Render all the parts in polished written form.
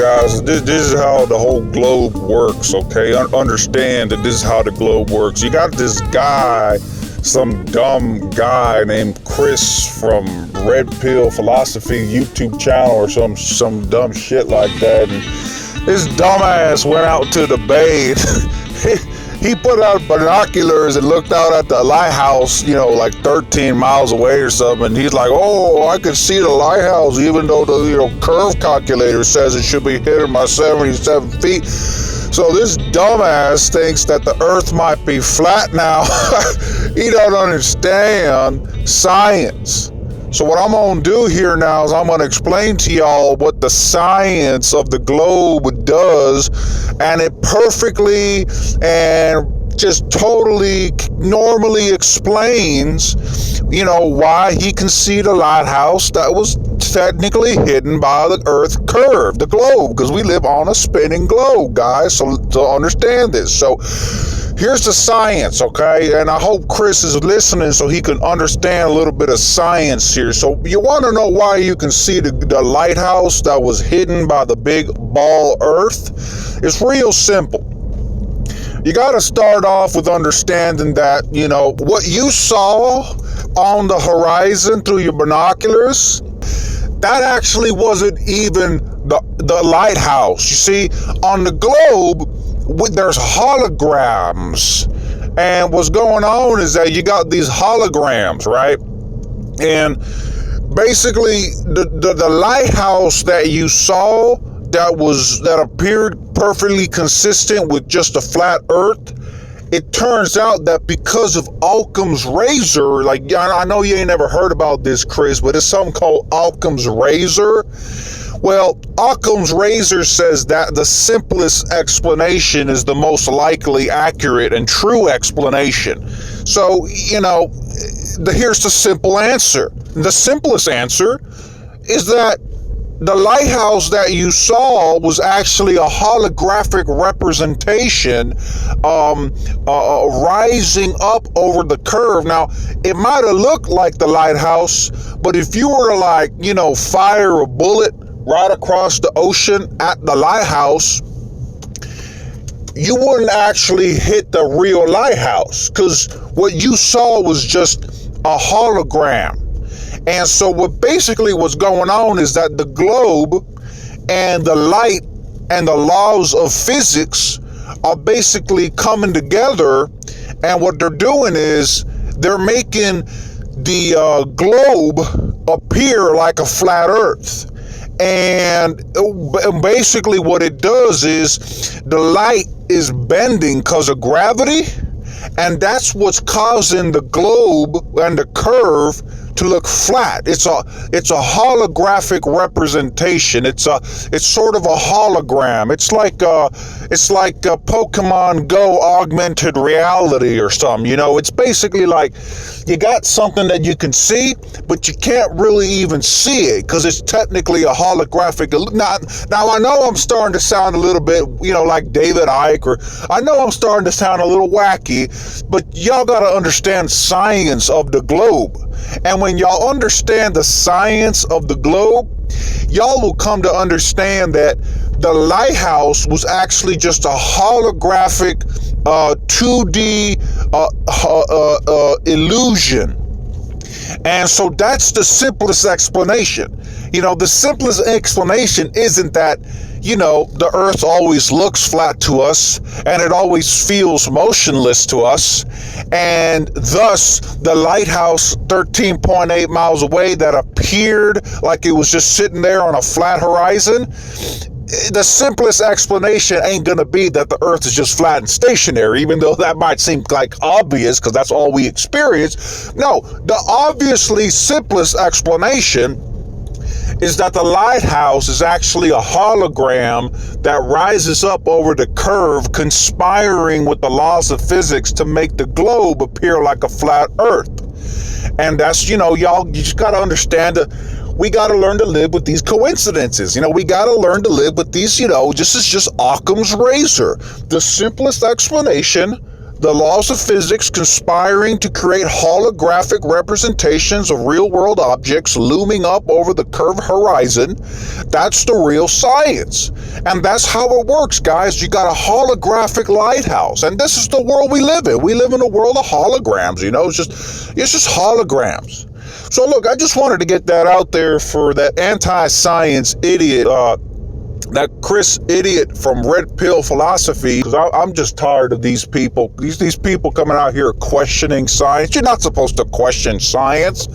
guys, this is how the whole globe works, okay? Understand that this is how the globe works. You got this guy, some dumb guy named Chris from Red Pill Philosophy YouTube channel or some dumb shit like that. And this dumbass went out to the bay. He put out binoculars and looked out at the lighthouse, like 13 miles away or something. And he's like, oh, I can see the lighthouse, even though the curve calculator says it should be hitting by 77 feet. So this dumbass thinks that the earth might be flat now. He don't understand science. So what I'm going to do here now is I'm going to explain to y'all what the science of the globe does, and it perfectly and just totally normally explains, why he can see the lighthouse that was technically hidden by the earth curve, the globe, because we live on a spinning globe, guys, so to understand this. So here's the science, okay? And I hope Chris is listening so he can understand a little bit of science here. So you want to know why you can see the lighthouse that was hidden by the big ball earth? It's real simple. You got to start off with understanding that, what you saw on the horizon through your binoculars, that actually wasn't even the lighthouse. You see, on the globe, there's holograms, and what's going on is that you got these holograms, right? And basically the lighthouse that you saw that appeared perfectly consistent with just a flat earth, it turns out that because of Occam's razor, like, I know you ain't never heard about this, Chris, but it's something called Occam's razor. Well, Occam's razor says that the simplest explanation is the most likely accurate and true explanation. So, here's the simple answer. The simplest answer is that the lighthouse that you saw was actually a holographic representation rising up over the curve. Now, it might have looked like the lighthouse, but if you were to fire a bullet right across the ocean at the lighthouse, you wouldn't actually hit the real lighthouse, because what you saw was just a hologram. And so what basically was going on is that the globe and the light and the laws of physics are basically coming together, and what they're doing is they're making the globe appear like a flat earth. And basically what it does is the light is bending because of gravity, and that's what's causing the globe and the curve to look flat. It's a holographic representation. It's sort of a hologram. It's like a Pokemon Go augmented reality or something. It's basically like you got something that you can see, but you can't really even see it because it's technically a holographic. Now I know I'm starting to sound a little bit, like David Icke, or I know I'm starting to sound a little wacky, but y'all got to understand science of the globe. And when y'all understand the science of the globe, y'all will come to understand that the lighthouse was actually just a holographic 2D illusion. And so that's the simplest explanation. The simplest explanation isn't that, the earth always looks flat to us and it always feels motionless to us. And thus the lighthouse 13.8 miles away that appeared like it was just sitting there on a flat horizon, the simplest explanation ain't going to be that the earth is just flat and stationary, even though that might seem like obvious because that's all we experience. No, the obviously simplest explanation is that the lighthouse is actually a hologram that rises up over the curve, conspiring with the laws of physics to make the globe appear like a flat earth. And that's, y'all, you just got to understand that we got to learn to live with these coincidences. We got to learn to live with these, this is just Occam's razor. The simplest explanation The laws of physics conspiring to create holographic representations of real-world objects looming up over the curved horizon. That's the real science. And that's how it works, guys. You got a holographic lighthouse. And this is the world we live in. We live in a world of holograms, you know. It's just holograms. So look, I just wanted to get that out there for that anti-science idiot, that Chris idiot from Red Pill Philosophy, because I'm just tired of these people. These people coming out here questioning science. You're not supposed to question science.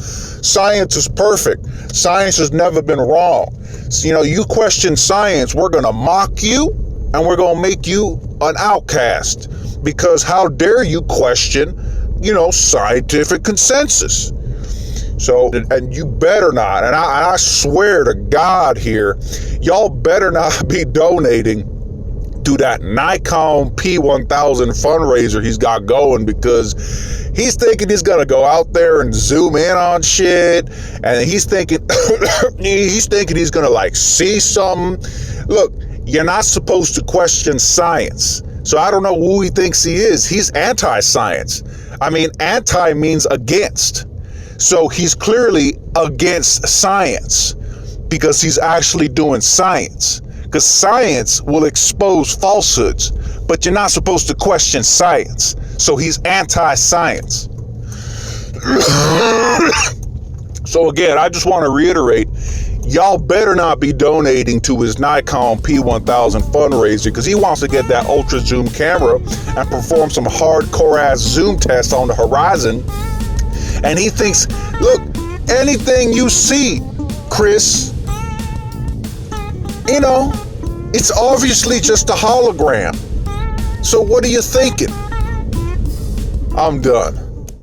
Science is perfect. Science has never been wrong. So, you know, you question science, we're going to mock you and we're going to make you an outcast, because how dare you question, you know, scientific consensus. So, and you better not, and I swear to God here, y'all better not be donating to that Nikon P1000 fundraiser he's got going, because he's thinking he's going to go out there and zoom in on shit, and he's thinking, he's going to like see something. Look, you're not supposed to question science. So I don't know who he thinks he is. He's anti-science. I mean, anti means against. So he's clearly against science, because he's actually doing science. Because science will expose falsehoods, but you're not supposed to question science. So he's anti-science. So again, I just want to reiterate, y'all better not be donating to his Nikon P1000 fundraiser, because he wants to get that ultra zoom camera and perform some hardcore ass zoom tests on the horizon. And he thinks, look, anything you see, Chris, you know, it's obviously just a hologram. So what are you thinking? I'm done.